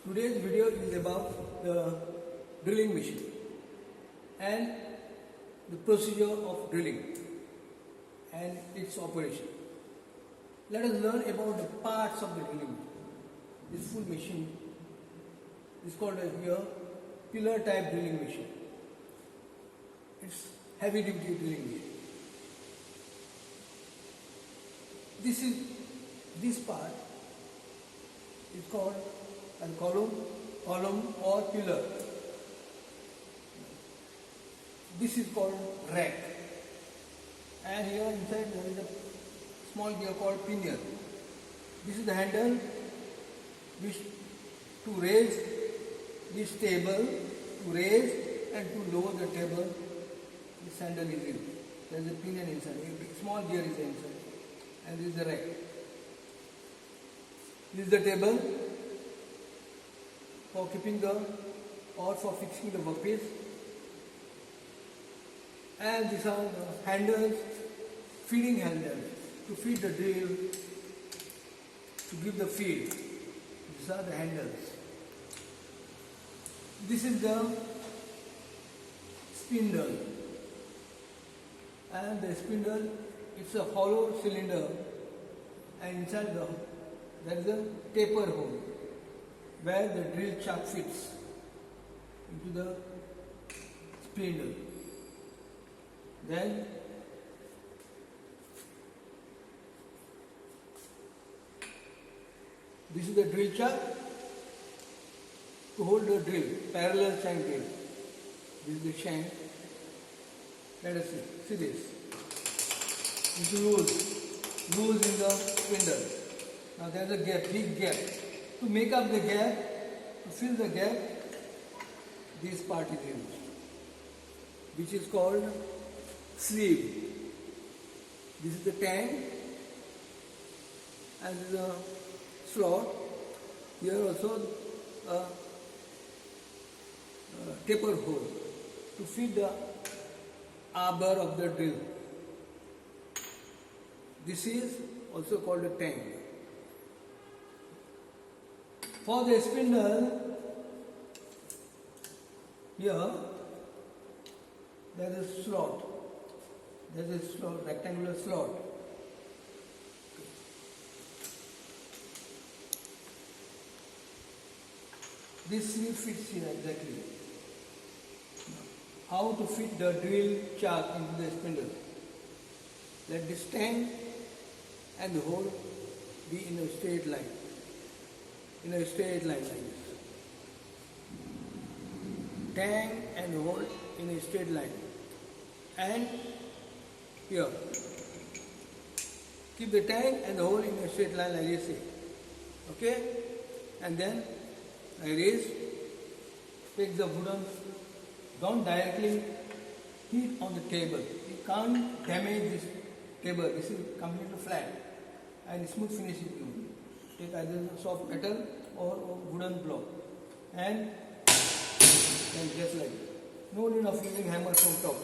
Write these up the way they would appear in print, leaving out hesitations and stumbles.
Today's video is about the drilling machine and the procedure of drilling and its operation. Let us learn about the parts of the drilling machine. This full machine is called here pillar type drilling machine. It's heavy duty drilling machine. This part is called a column or pillar. This is called rack, and here inside there is a small gear called pinion. This is the handle which to raise this table, to raise and to lower the table. This handle is in. There is a pinion inside. A small gear is inside, and this is the rack. This is the table for keeping or for fixing the workpiece, and these are the handles, feeding handles to feed the drill, to give the feed. These are the handles. This is the spindle, and the spindle, it's a hollow cylinder, and inside there is a taper hole where the drill chuck fits into the spindle. Then this is the drill chuck to hold the drill, parallel shank drill. This is the shank. Let us see this. This is loose in the spindle. Now there is a gap, big gap. To make up the gap, to fill the gap, this part is used, which is called sleeve. This is the tank, and this is a slot. Here also a taper hole to feed the arbor of the drill. This is also called a tank. For the spindle, here there is a slot. There is a slot, rectangular slot. This sleeve fits here exactly. How to fit the drill chuck into the spindle? Let this tank and the hole be in a straight line. In a straight line like this. Tank and hole in a straight line. And here. Keep the tank and the hole in a straight line like this. Okay? And then I raise, take the wooden, don't directly hit on the table. You can't damage this table. This is completely flat and smooth finish it. Take either soft metal or wooden block, and just like that. No need of using hammer from top.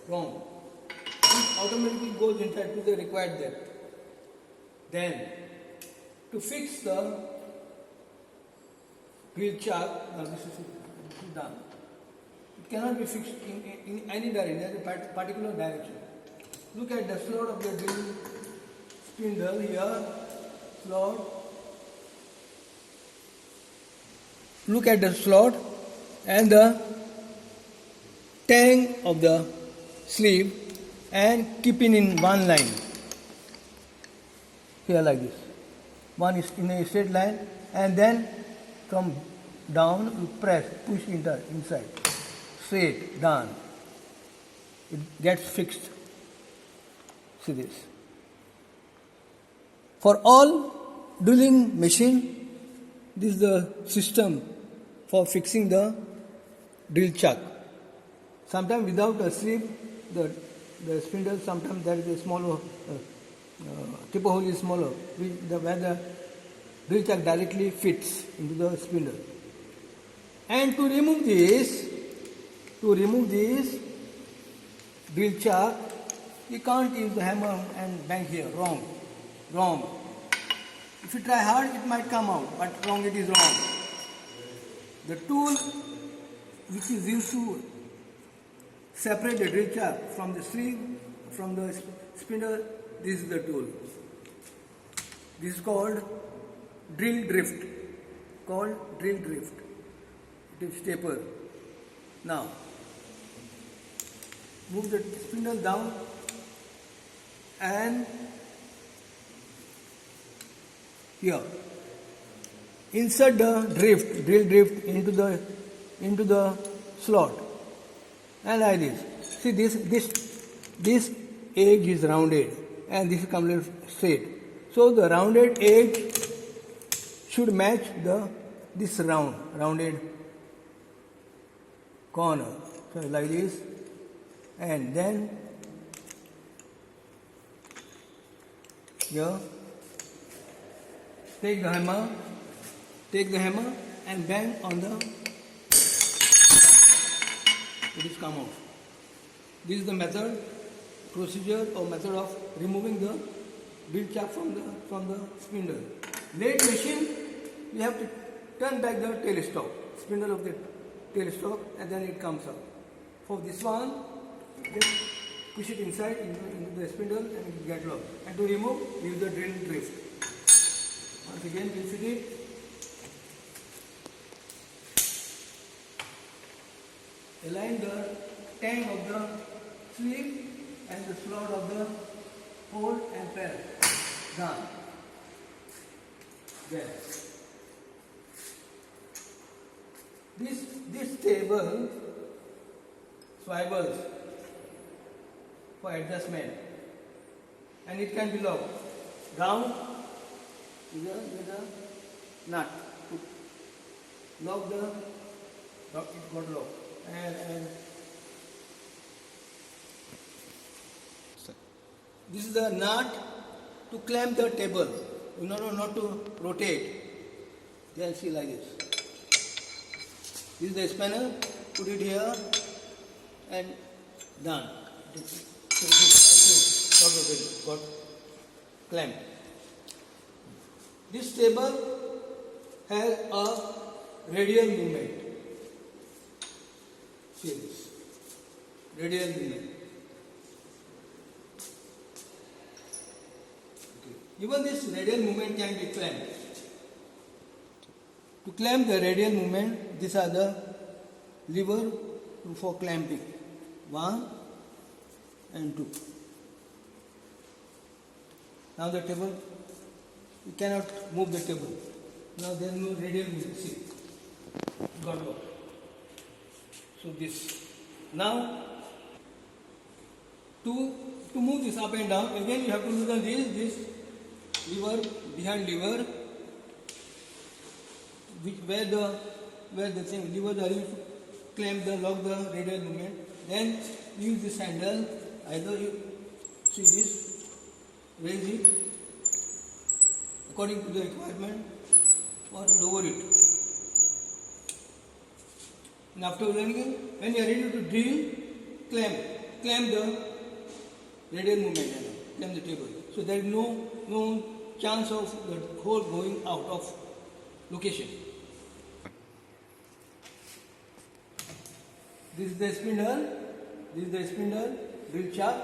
Wrong. It automatically goes inside to the required depth. Then, to fix the drill chuck, now this is done. It cannot be fixed in any direction, there is a particular direction. Look at the slot of the drill spindle here, slot. Look at the slot and the tang of the sleeve, and keeping in one line. Here like this. One is in a straight line, and then come down, you press, push inside. Straight, down. It gets fixed. See this. For all drilling machine, this is the system for fixing the drill chuck. Sometimes without a sleeve, the spindle, sometimes there is a smaller, taper hole is smaller, where the drill chuck directly fits into the spindle. And to remove this drill chuck, you can't use the hammer and bang here. Wrong. If you try hard, it might come out, but wrong, it is wrong. The tool which is used to separate the drill shaft from the sleeve, from the spindle, this is the tool. This is called drill drift. It is taper. Now, move the spindle down and here. Insert the drill drift into the slot, and like this. See this edge is rounded and this is completely straight. So the rounded edge should match this rounded corner. So like this, and then here take the hammer and bang on the it is come out. This is the procedure or method of removing the drill shaft from the spindle. Lathe machine, we have to turn back the tailstock, spindle of the tailstock, and then it comes out. For this one, just push it inside into the spindle and it will get locked. And to remove, use the drill drift. Once again, twist it. Align the tang of the sleeve and the slot of the hole and pair. Done. There. This table swivels for adjustment, and it can be locked down with a nut. Lock it got locked. And this is the nut to clamp the table in order not to rotate. Then see like this. This is the spanner, put it here and done. Got clamped. This table has a radial movement. See this. Radial movement. Okay. Even this radial movement can be clamped. To clamp the radial movement, these are the lever for clamping. 1 and 2. Now the table, you cannot move the table. Now there is no radial movement. See, got locked. So this. Now to move this up and down, again you have to use this lever, behind lever, where the thing levers are used to clamp lock the radial movement. Then use this handle, either you see this, raise it according to the requirement or lower it. And after learning, when you are ready to drill, clamp the radial movement, clamp the table. So there is no chance of the hole going out of location. This is the spindle, drill shaft.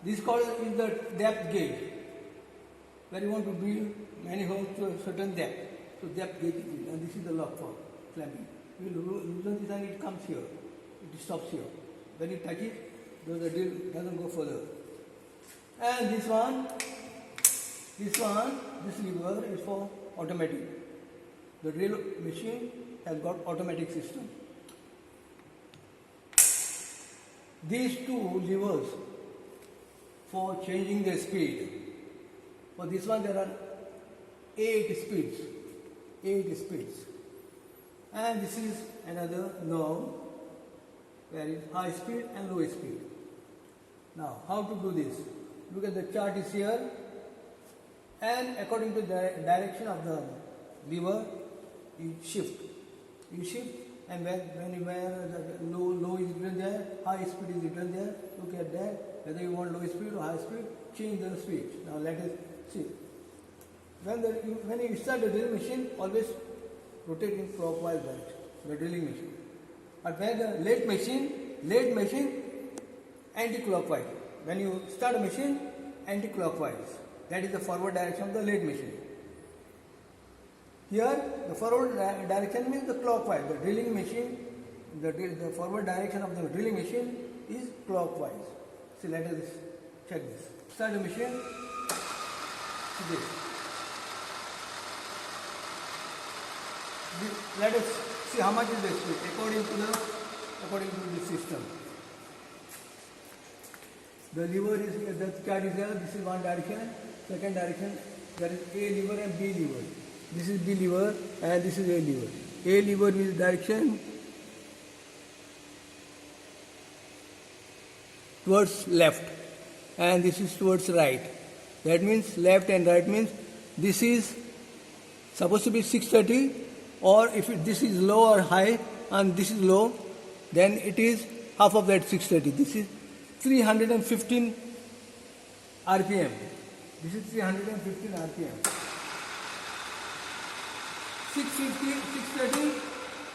This is the depth gauge, where you want to drill many holes to a certain depth. So depth gauge is it, and this is the lock for clamping. You loosen this and it comes here. It stops here. When you touch it, the drill doesn't go further. And this lever is for automatic. The drill machine has got automatic system. These two levers for changing the speed. For this one there are 8 speeds. And this is another knob where is high speed and low speed. Now how to do this? Look at the chart is here, and according to the direction of the lever you shift, and when the low is written there, high speed is written there. Look at that, whether you want low speed or high speed, change the switch. Now let us see. When you start the drill machine, always rotate in clockwise direction. the drilling machine. But where the lathe machine, anti-clockwise. When you start a machine, anti-clockwise. That is the forward direction of the lathe machine. Here, the forward direction means the clockwise. The drilling machine, the forward direction of the drilling machine is clockwise. So let us check this. Start the machine. See this. Let us see how much is the speed according to the system. The lever is here, the chart is here. This is one direction. Second direction, there is A lever and B lever. This is B lever and this is A lever. A lever is direction towards left and this is towards right. That means left and right means this is supposed to be 630, or if this is low or high and this is low, then it is half of that 630. This is 315 RPM. This is 315 RPM. 650, 630,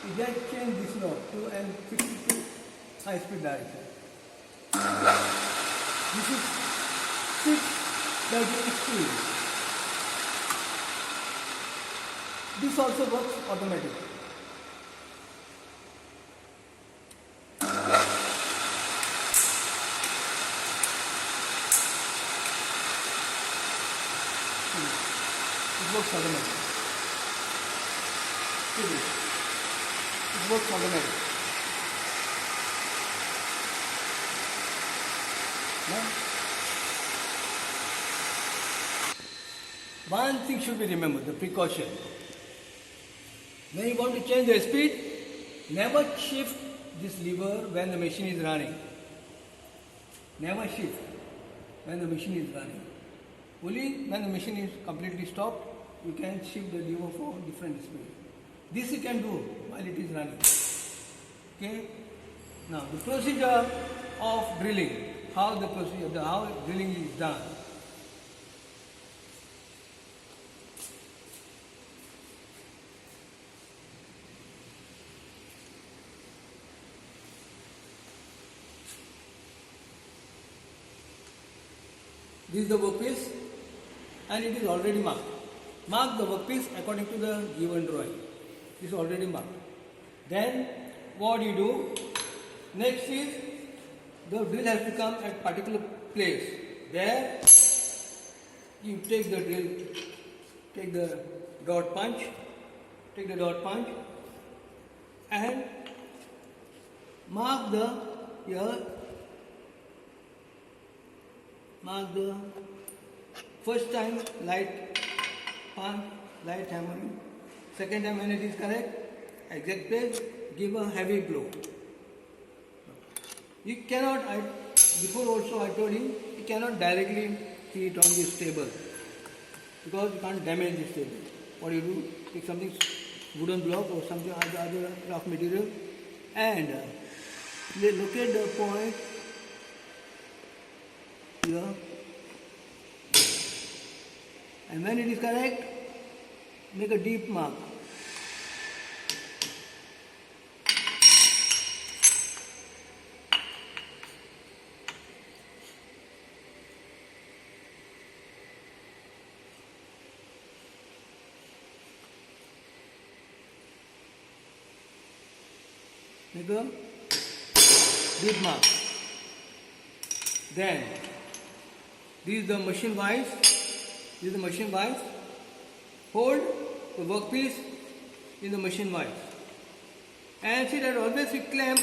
you just change this knob to and fix it to high speed direction. This is 630 speed. This also works automatically. It works automatically. It works automatically. One thing should be remembered, the precaution. When you want to change the speed, never shift this lever when the machine is running. Never shift when the machine is running. Only when the machine is completely stopped, you can shift the lever for different speed. This you can do while it is running. Okay? Now the procedure of drilling. How drilling is done. This is the workpiece and it is already marked. Mark the workpiece according to the given drawing. This is already marked. Then what you do? Next is the drill has to come at particular place. There you take the drill, take the dot punch, and mark the first time light punch, light hammering. Second time when it is correct, exact place, give a heavy blow. You cannot, before also I told you, you cannot directly hit on this table because you can't damage this table. What you do, take something, wooden block or something other rough material and locate the point here, and when it is correct, make a deep mark. Make a deep mark. Then this is the machine vise. Hold the workpiece in the machine vise. And see that always we clamp,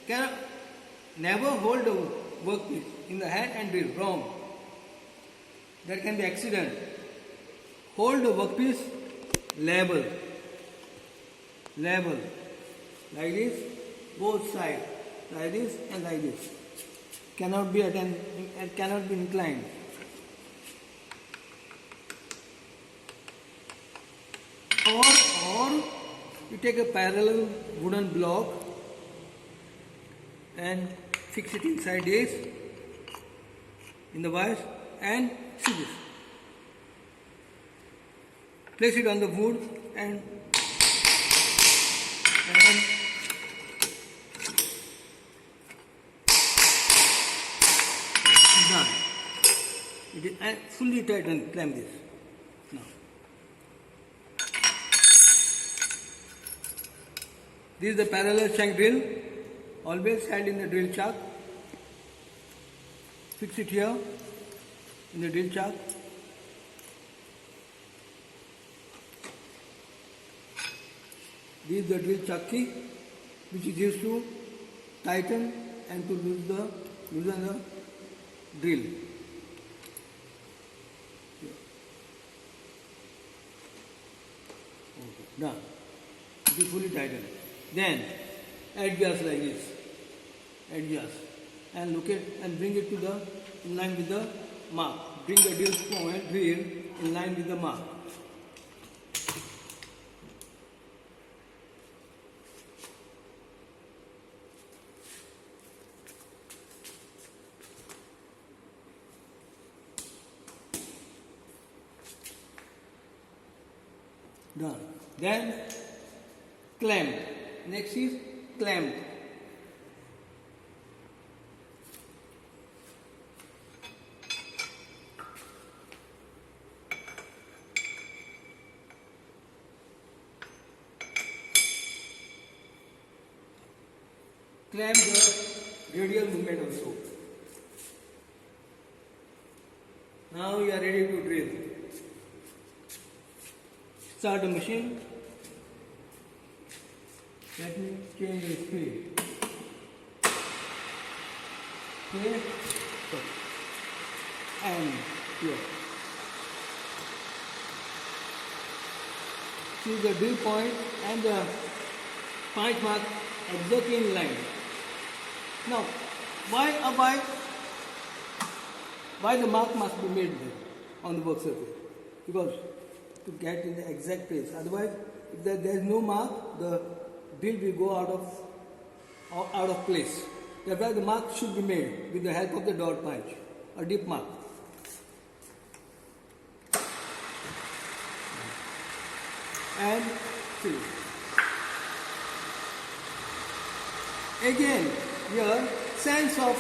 can never hold the workpiece in the hand and drill. Wrong. There can be accident. Hold the workpiece level. Like this, both sides. Like this and like this. Cannot be inclined. Or you take a parallel wooden block and fix it inside this in the vise and see this. Place it on the wood and and done. It is fully tight and clamp this. Now, this is the parallel shank drill. Always hand in the drill chuck. Fix it here in the drill chuck. This is the drill chuck key, which is used to tighten and to loosen the drill. Okay, done. It is fully tightened. Then adjust like this. Adjust and look at and bring it to the in line with the mark. Bring the drill in line with the mark. Done. Then clamp. Next is clamp. Clamp the radial movement also. Now you are ready to drill. Start the machine. Let me change the speed. Okay. And here. See the drill point and the punch mark exactly in line. Now, why the mark must be made there on the work surface? Because to get in the exact place. Otherwise, if there is no mark, the drill will go out of place. That's why the mark should be made with the help of the dot punch, a deep mark. And see. Again, here sense of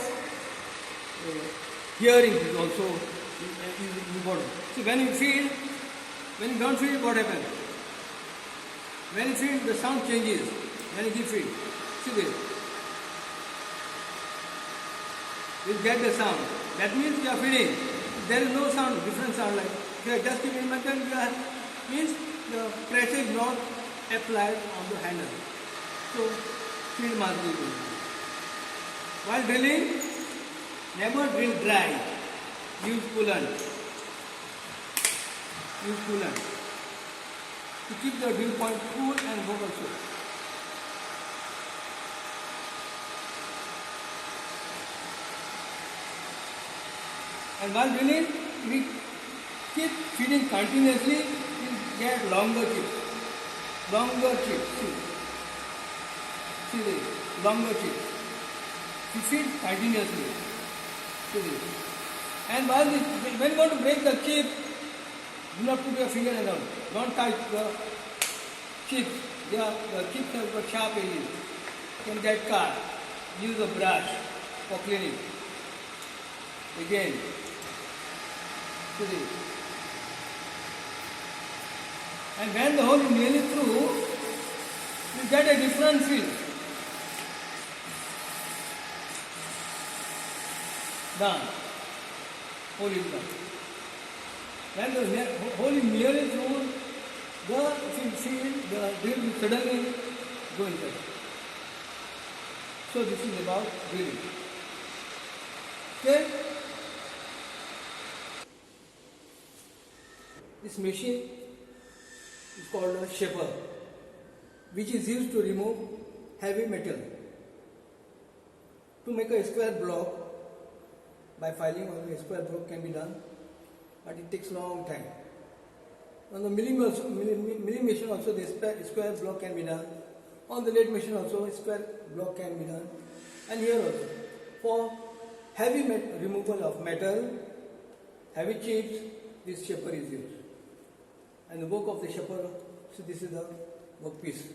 hearing is also important. So when you don't feel, what happens? When you feel, the sound changes. When you give feel, see this. You get the sound. That means you are feeling. If there is no sound, different sound like. Just keep in mind that means the pressure is not applied on the handle. So feel must be good. While drilling, never drill dry. Use coolant. Use coolant to keep the drill point cool and hot also. And while drilling, we keep feeding continuously, we get longer chips. Longer chips. See this, longer chips. We feed continuously. See this. And while when you want to break the chip, do not put your finger around. Don't touch the chips. The chips have got sharp edges. You can get cut. Use a brush for cleaning. Again. See this. And when the hole is nearly through, you get a different feel. Done. Hole is done. When the hole is nearly through, the drill will suddenly go inside. So this is about drilling. Okay? This machine is called a shaper, which is used to remove heavy metal. To make a square block, by filing on a square block can be done, but it takes long time. On the milling machine also the square block can be done. On the lathe machine also square block can be done. And here also, for heavy removal of metal, heavy chips, this shaper is used. And the work of the shaper, so this is the workpiece.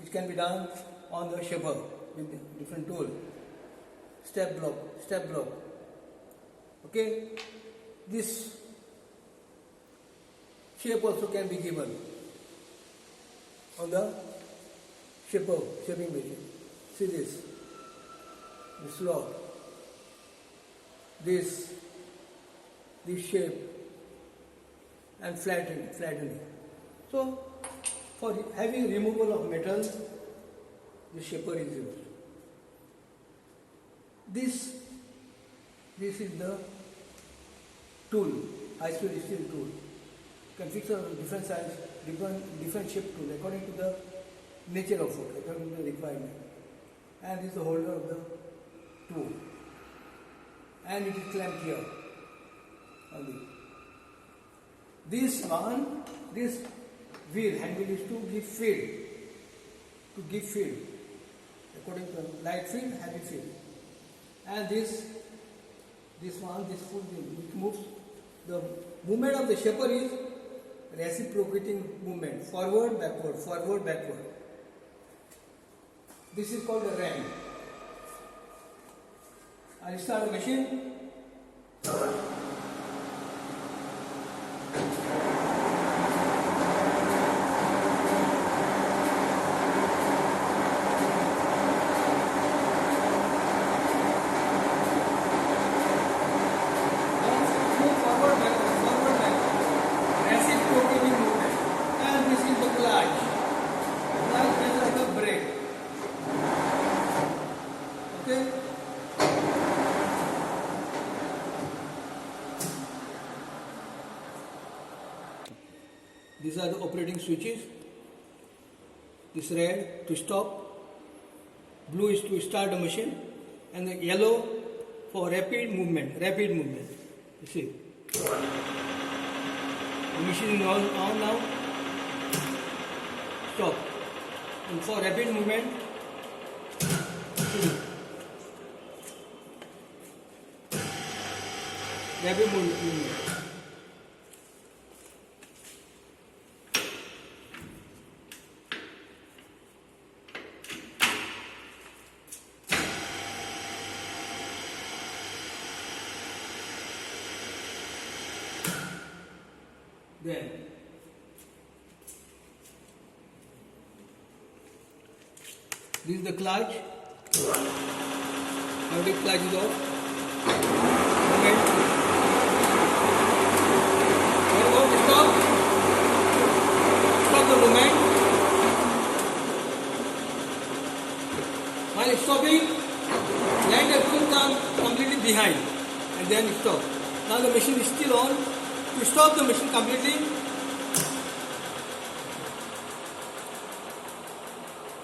which can be done on the shaper with different tool. Step block, step block. Okay, this shape also can be given on the shaping machine. See this slot, this shape, and flattening. So, for having removal of metal, the shaper is used. This is the tool, high-speed steel tool. You can fix a different size, different shape tool according to the nature of work, according to the requirement. And this is the holder of the tool. And it is clamped here. Only. This wheel handle is to give field, according to light field, heavy field. And this foot which moves, the movement of the shaper is reciprocating movement, forward, backward. This is called a ram. I'll start the machine. These are the operating switches. This red to stop, blue is to start the machine, and the yellow for rapid movement. You see, the machine is on now. Stop. And for rapid movement, see. Rapid movement. Then this is the clutch. Now the clutch is off. Stop the movement. While stopping, land the foot completely behind and then stop. Now the machine is still on. To stop the machine completely,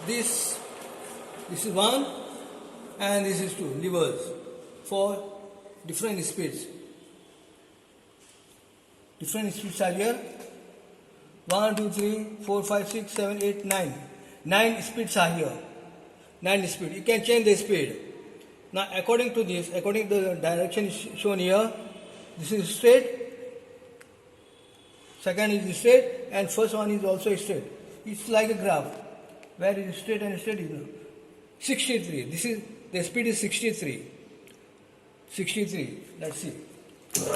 this is one and this is two levers for different speeds. Different speeds are here. 1, 2, 3, 4, 5, 6, 7, 8, 9. 9 speeds are here. 9 speed. You can change the speed. Now according to the direction shown here, this is straight. Second is straight, and first one is also straight. It's like a graph, where it is straight and straight is 63. This is the speed is 63. 63. Let's see. 63.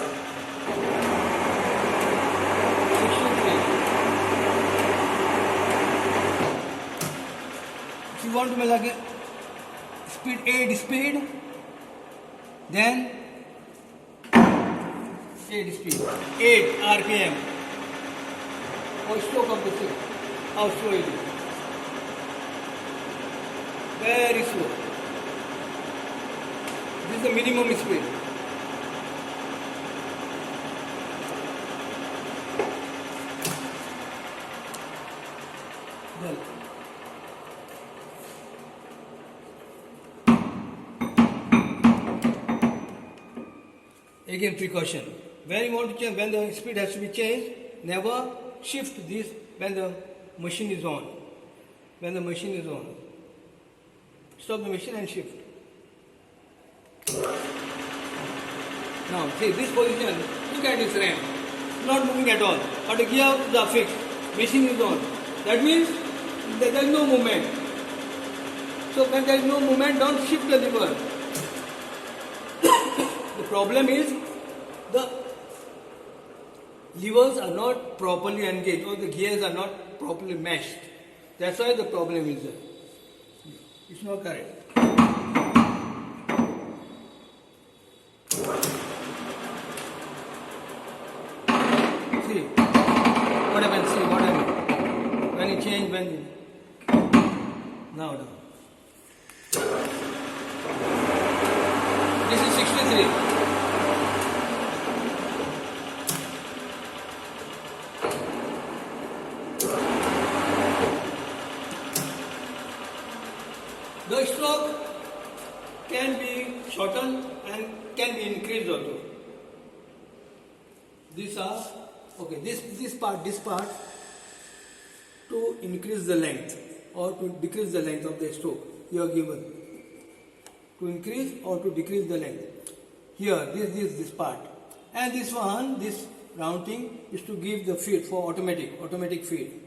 If you want to make like a speed 8 speed, then 8 speed, 8 RPM. Or stroke of the ship. How slow it is. Very slow. This is the minimum speed. Well. Again precaution. Very important to change when the speed has to be changed. Never shift this when the machine is on. When the machine is on. Stop the machine and shift. Now see this position, look at this ram. Not moving at all. But the gear is fixed. Machine is on. That means there is no movement. So when there is no movement, don't shift the lever. The problem is the levers are not properly engaged or the gears are not properly meshed. That's why the problem is there. It's not correct. See what happens, see what happens. When you change, when you now down. This is 63. The stroke can be shortened and can be increased also. These are okay. This part to increase the length or to decrease the length of the stroke you are given. To increase or to decrease the length. Here, this part, and this one, this rounding is to give the feed for automatic feed.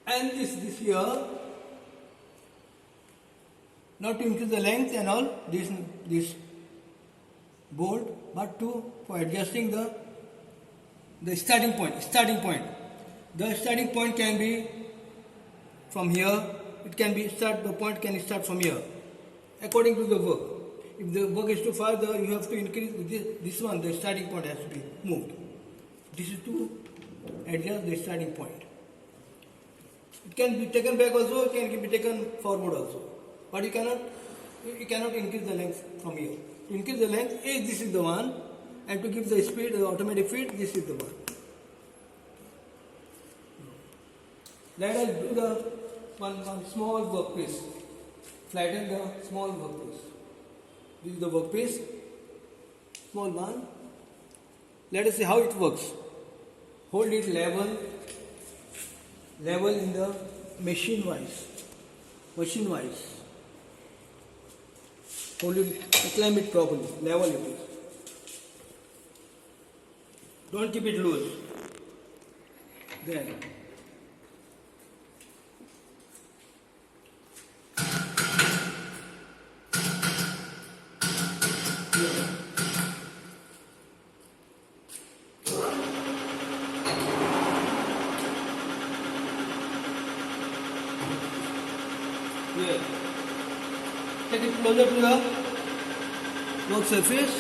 And this here, not to increase the length and all, this bolt, but for adjusting the starting point. The starting point can be from here. It can be the point can start from here, according to the work. If the work is too far, you have to increase this one. The starting point has to be moved. This is to adjust the starting point. It can be taken back also, it can be taken forward also. But you cannot increase the length from here. To increase the length, this is the one, and to give the speed, the automatic feed, this is the one. Let us do the one small workpiece. Flatten the small workpiece. This is the workpiece, small one. Let us see how it works. Hold it level in the machine wise. Hold it, clamp it properly, level it is. Don't keep it loose. Then here. Take it closer to the work surface.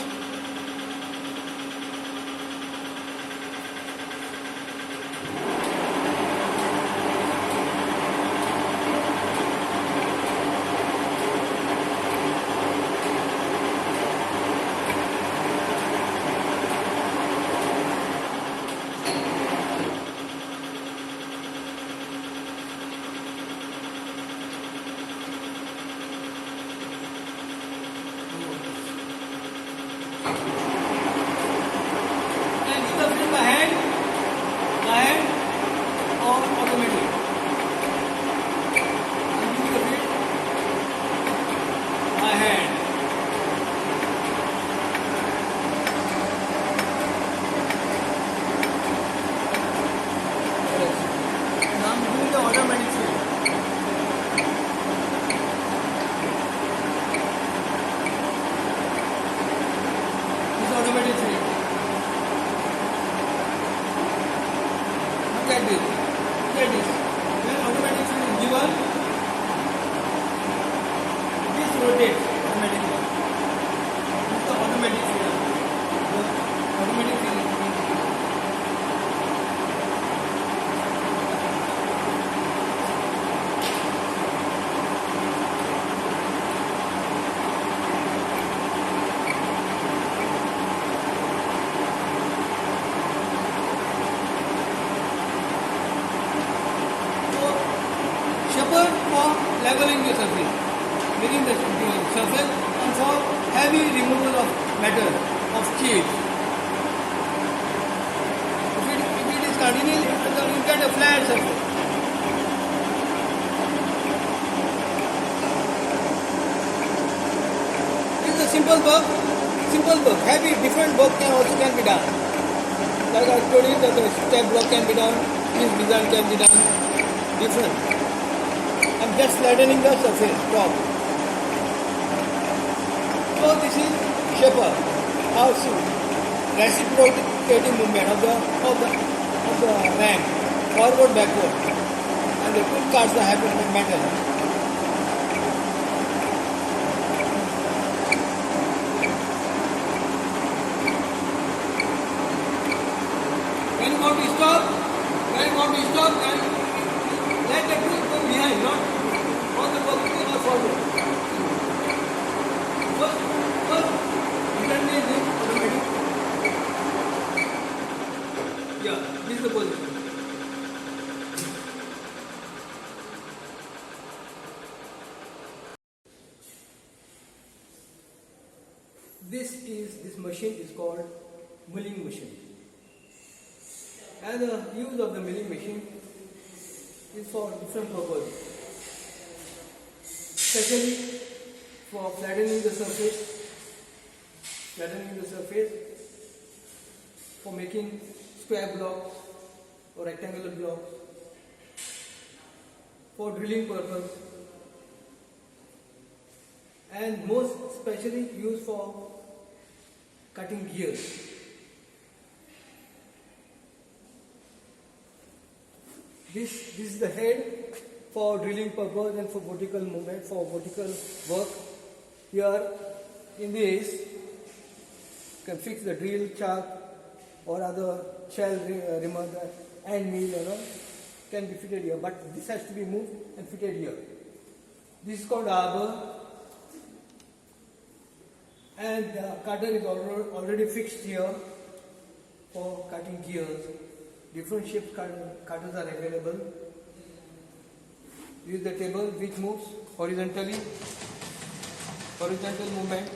Leveling the surface, making the surface, and for heavy removal of metal, of chips. If it is continuous, you get a flat surface. This is a simple work. Heavy, different work can be done. Like I told you that the step block can be done. this design can be done different. I'm just flattening the surface top. So this is shaper, also reciprocating movement of the ramp, forward, backward, and the two cards are happening with metal. When you want to stop, and let the tool go behind, not on the position or forward. First, you can make this automatic. Yeah, this is the position. This machine is called milling machine. And the use of the milling machine is for different purposes, especially for flattening the surface, for making square blocks or rectangular blocks, for drilling purpose, and most especially used for cutting gears. This is the head for drilling purpose and for vertical movement, for vertical work. Here in this, you can fix the drill, chuck, or other shell remover and mill, can be fitted here. But this has to be moved and fitted here. This is called arbor, and the cutter is already fixed here for cutting gears. Different shaped cutters are available. This is the table which moves horizontally, horizontal movement.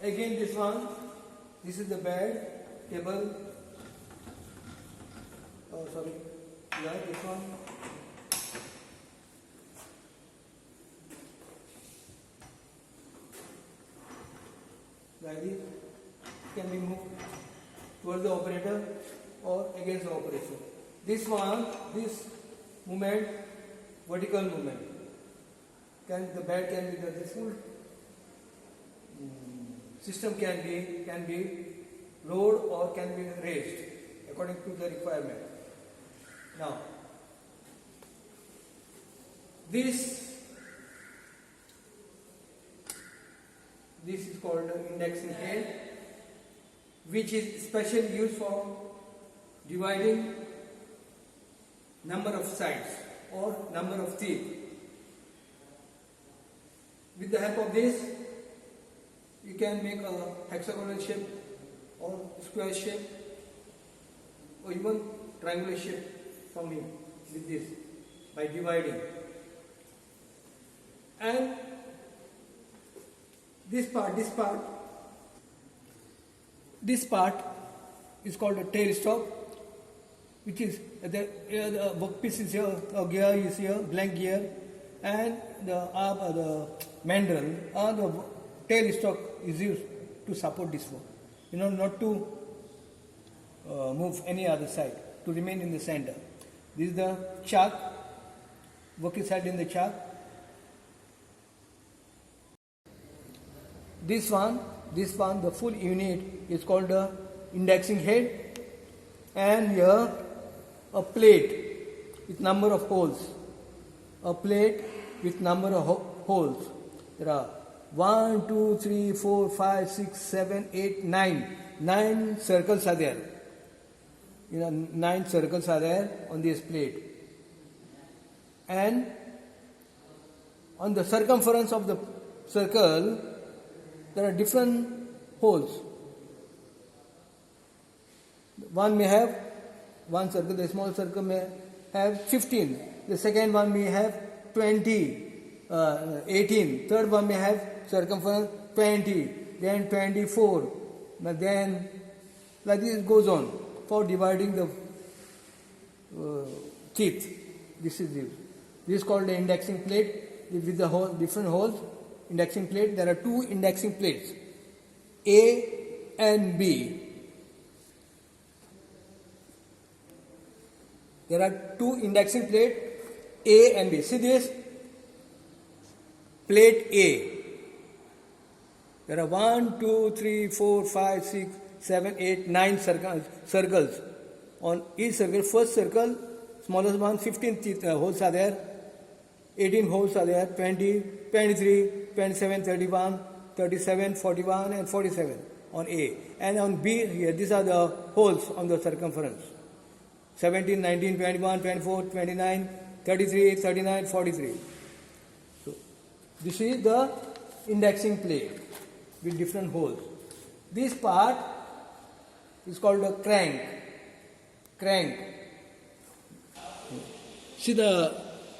Again this is the bed, table, this one. Like this, can be moved towards the operator or against the operator. This movement, vertical movement, the bed can be the full system can be lowered or can be raised according to the requirement. Now, this is called the indexing head, which is specially used for dividing number of sides or number of teeth. With the help of this, you can make a hexagonal shape or square shape or even triangular shape from here with this by dividing. And this part is called a tail stop, which is the workpiece is here, a gear is here, blank gear, and the mandrel or the tail stalk is used to support this work. Not to move any other side, to remain in the center. This is the chuck, work is held in the chuck. This one, the full unit is called the indexing head, and here a plate with number of holes. A plate with number of holes. There are 1, 2, 3, 4, 5, 6, 7, 8, 9. 9 circles are there. 9 circles are there on this plate. And on the circumference of the circle, there are different holes. One may have, one circle, the small circle may have 15. The second one may have 20, 18. Third one may have circumference 20, then 24. But then, like this goes on for dividing the teeth. This is called the indexing plate with the different holes. Indexing plate. There are 2 indexing plates, A and B. There are two indexing plates, A and B. See this? Plate A. There are 1, 2, 3, 4, 5, 6, 7, 8, 9 circles. On each circle, first circle, smallest one, 15 holes are there, 18 holes are there, 20, 23, 27, 31, 37, 41 and 47 on A. And on B, here, these are the holes on the circumference. 17, 19, 21, 24, 29, 33, 39, 43. So, this is the indexing plate with different holes. This part is called a crank. See the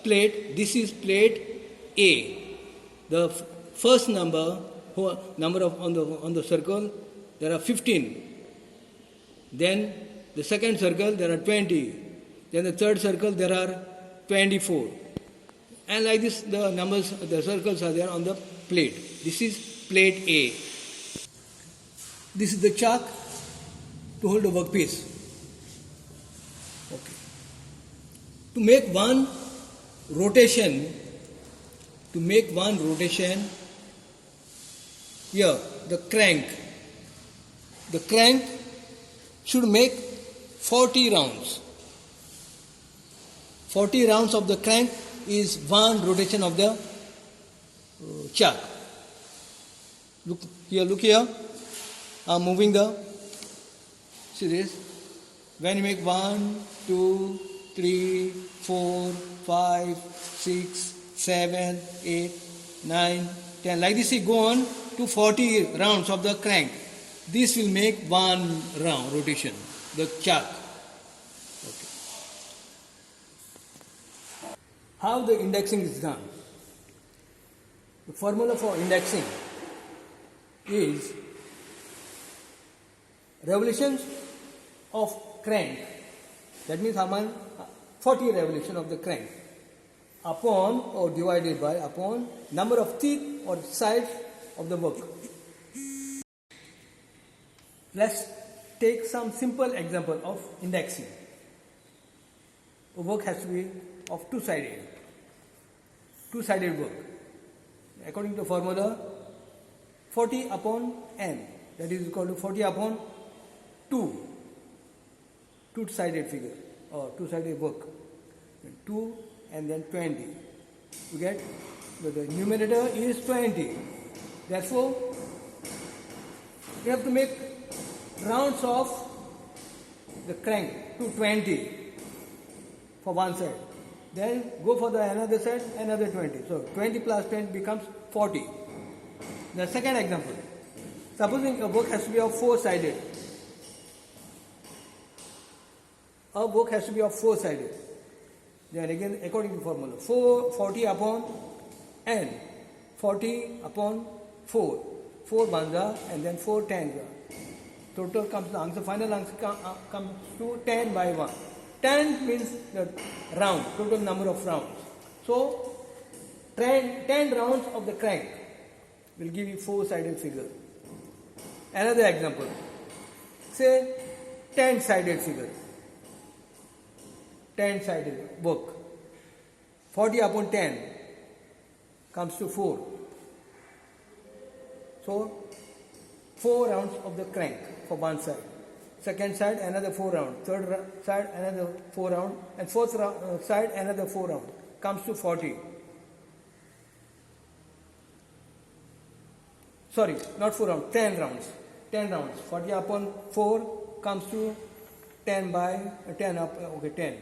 plate, this is plate A. The first number of on the circle, there are 15. Then the second circle, there are 20. Then the third circle, there are 24. And like this, the numbers, the circles are there on the plate. This is plate A. This is the chalk to hold the workpiece. Okay. To make one rotation, here, the crank should make 40 rounds. 40 rounds of the crank is one rotation of the chalk. Look here. I'm moving see this. When you make 1, 2, 3, 4, 5, 6, 7, 8, 9, 10. Like this, you go on to 40 rounds of the crank. This will make one round rotation, the chalk. Okay. How the indexing is done? The formula for indexing is revolutions of crank. That means 40 revolution of the crank upon or divided by upon number of teeth or sides of the work. Let's take some simple example of indexing. A work has to be of two-sided work. According to formula, 40 upon n, that is equal to 40 upon 2, two-sided figure or two-sided work. 2 and then 20. You get the numerator is 20. Therefore, you have to make rounds of the crank to 20 for one side. Then go for the another side, another 20. So 20 plus 10 becomes 40. The second example. Supposing a work has to be of four-sided. A work has to be of four-sided. Then again, according to formula, 40 upon n, 40 upon 4. 4 ones are, and then 4 tens are. Total comes the answer, final answer comes to 10 by 1. 10 means the round, total number of rounds. So, 10 rounds of the crank will give you four-sided figure. Another example, say 10-sided figure. 10-sided work. 40 upon 10 comes to 4. So, 4 rounds of the crank for one side. Second side, another 4 rounds. Third side, another 4 rounds. And fourth side, another 4 rounds. Comes to 40. Sorry, not 4 rounds, 10 rounds. 10 rounds. 40 upon 4 comes to 10 by 10 up, okay, 10.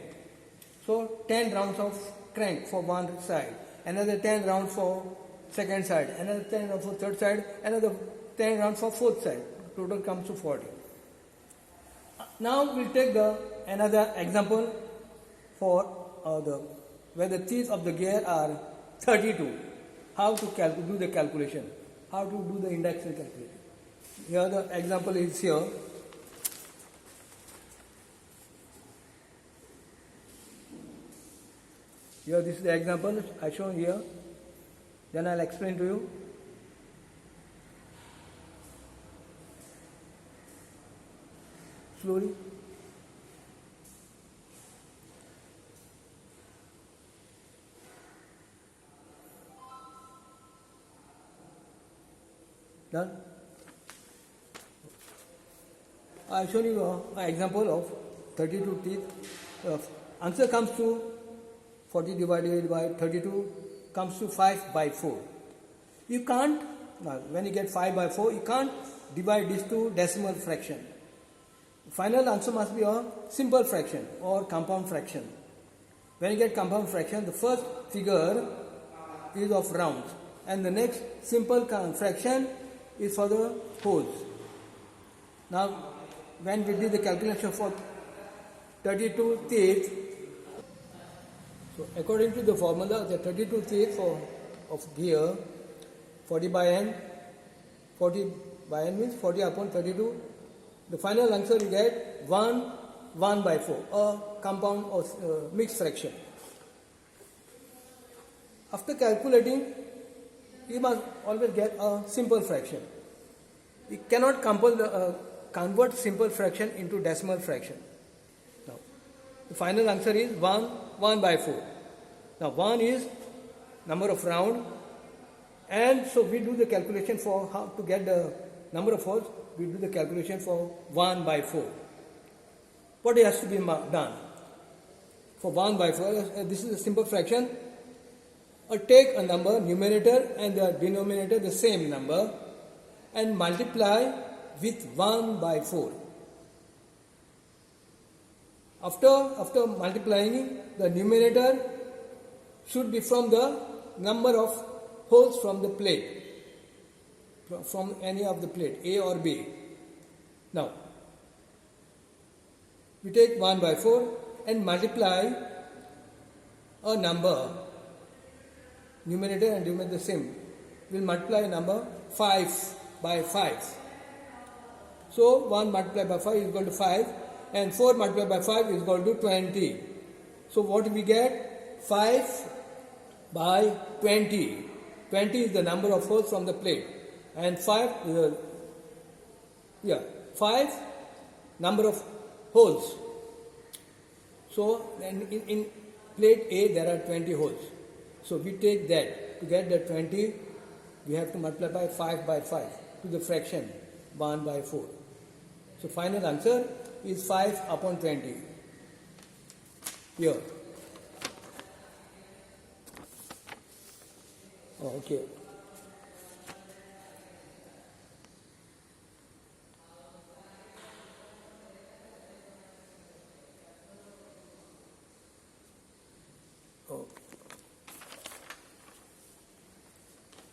So 10 rounds of crank for one side, another 10 rounds for second side, another 10 rounds for third side, another 10 rounds for fourth side. Total comes to 40. Now we'll take another example for where the teeth of the gear are 32. How to do the calculation? How to do the indexing calculation? Here the example is here. Here this is the example I shown here. Then I'll explain to you. Slowly. Done? I show you an example of 32 teeth. Answer comes to 40 divided by 32 comes to 5 by 4. You can't, when you get 5 by 4, you can't divide this to decimal fraction. The final answer must be a simple fraction or compound fraction. When you get compound fraction, the first figure is of rounds and the next simple fraction is for the wholes. Now, when we did the calculation for 32 teeth, so according to the formula, the 32 teeth of here, 40 by n, 40 by n means 40 upon 32. The final answer you get 1 by 4, a compound or mixed fraction. After calculating, you must always get a simple fraction. You cannot convert simple fraction into decimal fraction. Now, the final answer is 1 by 4. Now, 1 is number of round, and so we do the calculation for how to get the number of holes. We do the calculation for 1 by 4. What has to be done? For 1 by 4, this is a simple fraction. Take a number, numerator and the denominator the same number, and multiply with 1 by 4. After multiplying, the numerator should be from the number of holes from the plate, from any of the plate, A or B. Now, we take 1 by 4 and multiply a number, numerator and denominator the same. We will multiply a number 5 by 5. So 1 multiplied by 5 is equal to 5 and 4 multiplied by 5 is equal to 20. So what we get? 5 by 20. 20 is the number of holes from the plate and 5 number of holes. So in plate A there are 20 holes. So we take that. To get that 20, we have to multiply 5 by 5 to the fraction 1 by 4. So final answer is 5 upon 20. Here. Okay. Oh.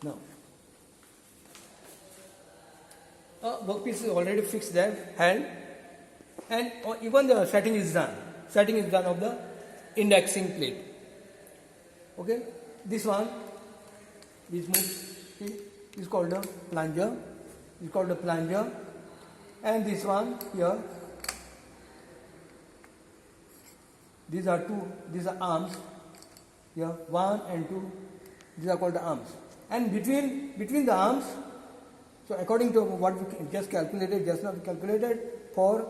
Now, workpiece is already fixed there, hand, and even the setting is done. Setting is done of the indexing plate. Okay, this one, this move is called the plunger. Is called the plunger, and this one here. These are arms. Here, 1 and 2. These are called the arms. And between the arms, so according to what we just now calculated for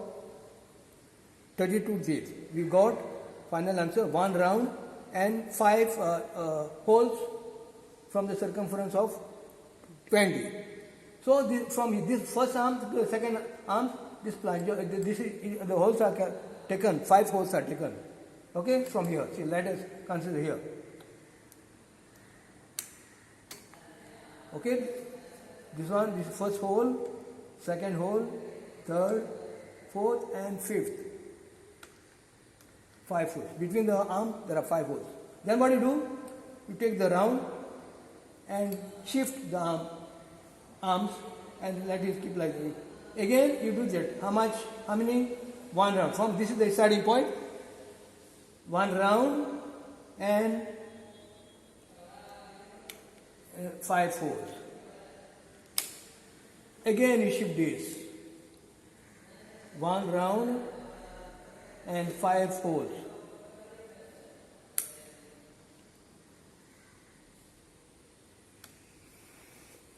32 teeth, we got final answer 1 round and 5 holes from the circumference of 20. So from this first arm to the second arm, this plunger, the holes are taken, 5 holes are taken. Okay, from here. See, let us consider here. Okay, this one, this first hole, second hole, third, fourth and fifth. 5 holes. Between the arm, there are 5 holes. Then what you do? You take the round and shift the arms and let it keep like this. Again, you do that. How many? 1 round. From this is the starting point. 1 round and 5 holes. Again you shift this. 1 round and 5 holes.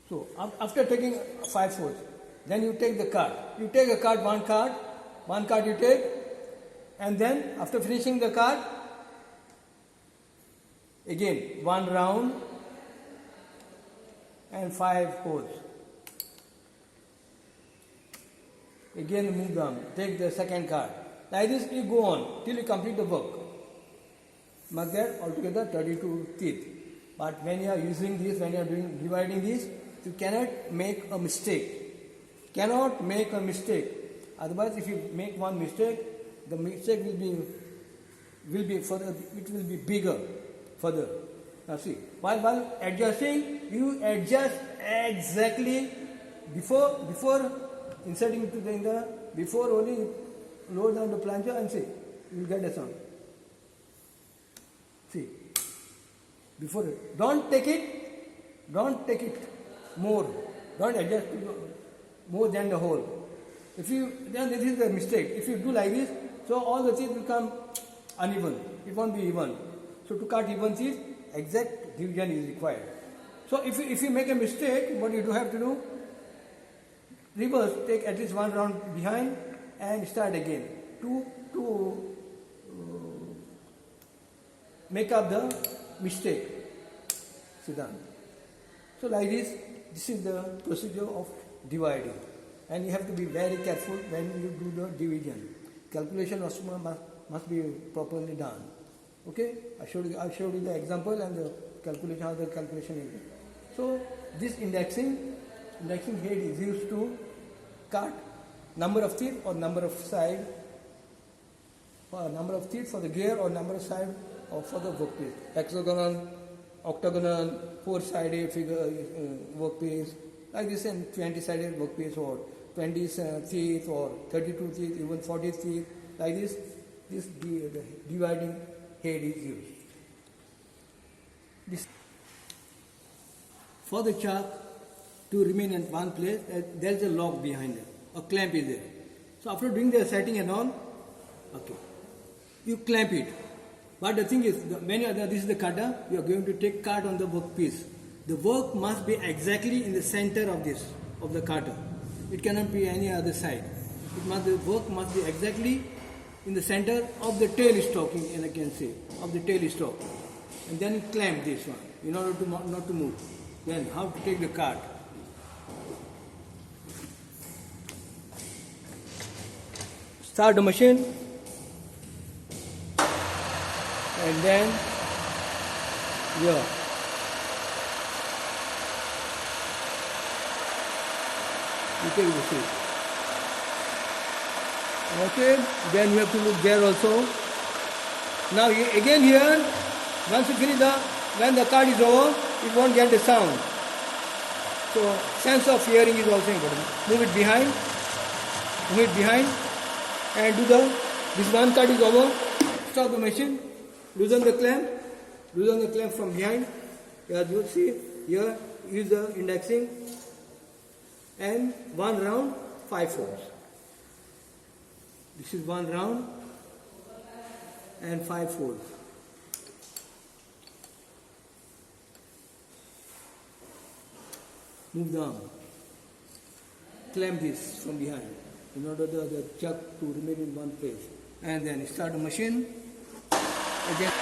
So after taking 5 holes, then you take the card. You take a card, one card you take, and then after finishing the card, again 1 round and 5 holes. again move the arm, take the second card. Like this you go on till you complete the work. Must get altogether 32 teeth. But when you are using this, when you are doing dividing this, you cannot make a mistake. Cannot make a mistake. Otherwise, if you make one mistake, the mistake will be further. It will be bigger further. Now see, while adjusting, you adjust exactly before inserting it in the before only lower down the plunger and see, you will get a sound. See, before it, don't take it more, don't adjust more than the hole. If you, then this is the mistake. If you do like this, so all the teeth will come uneven. It won't be even. So to cut even teeth, exact division is required. So if you make a mistake, what you do have to do? Reverse, take at least one round behind and start again to make up the mistake. Siddhant. So like this is the procedure of dividing, and you have to be very careful when you do the division. Calculation must be properly done. Okay, I showed you the example and the calculation, how the calculation is done. So this indexing head is used to cut number of teeth or number of side, number of teeth for the gear or number of side or for the workpiece. Hexagonal, octagonal, 4-sided figure workpiece, like this, and 20-sided workpiece, or 20 teeth or 32 teeth, even 40 teeth, like this. The dividing head is used. This for the chalk to remain in one place, there is a lock behind it, a clamp is there. So after doing the setting and all, okay, you clamp it. But the thing is, when this is the cutter, you are going to take cut on the workpiece. The work must be exactly in the center of the cutter. It cannot be any other side. The work must be exactly in the center of the tail stalking, and I can say, of the tail stalk. And then clamp this one in order to not to move. Then how to take the cut? Start the machine, and then here. You take the seat. Okay, then you have to look there also. Now again here, once you finish when the cut is over, it won't get the sound. So sense of hearing is also important. Move it behind, and do this one cut is over. Stop the machine, loosen the clamp from behind. Here you see, here use the indexing, and one round, 5 folds. This is one round and 5 folds. Move the arm. Clamp this from behind in order the chuck to remain in one place. And then start the machine. Again.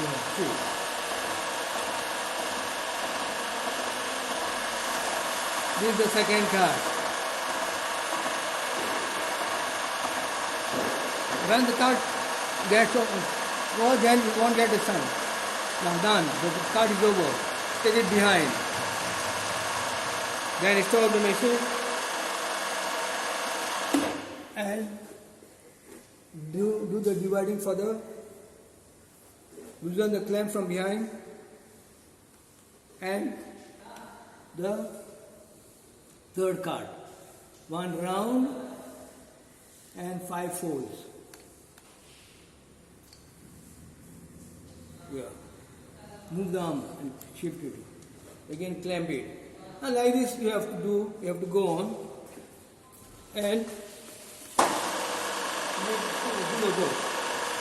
Yeah, see. This is the second card. When the card gets over, then you won't get the sound. Now done. The card is over. Take it behind. Then stop the machine and do the dividing further. Loosen the clamp from behind and the third card. One round and 5 folds. Yeah. Move the arm and shift it. Again clamp it. And like this you have to go on and go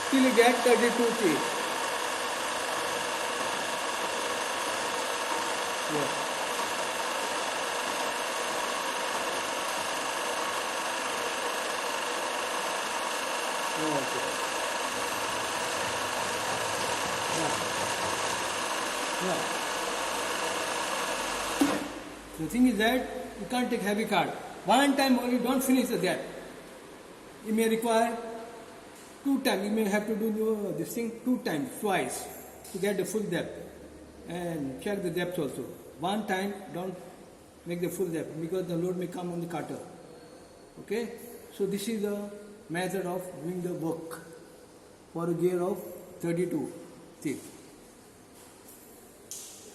till you get 32 teeth. Yeah. Okay. Yeah. Yeah. The thing is that you can't take heavy card. One time only, don't finish the depth. You may require 2 times. You may have to do this thing 2 times, twice, to get the full depth. And check the depth also. One time, don't make the full depth because the load may come on the cutter. Okay? So this is the method of doing the work for a gear of 32 teeth.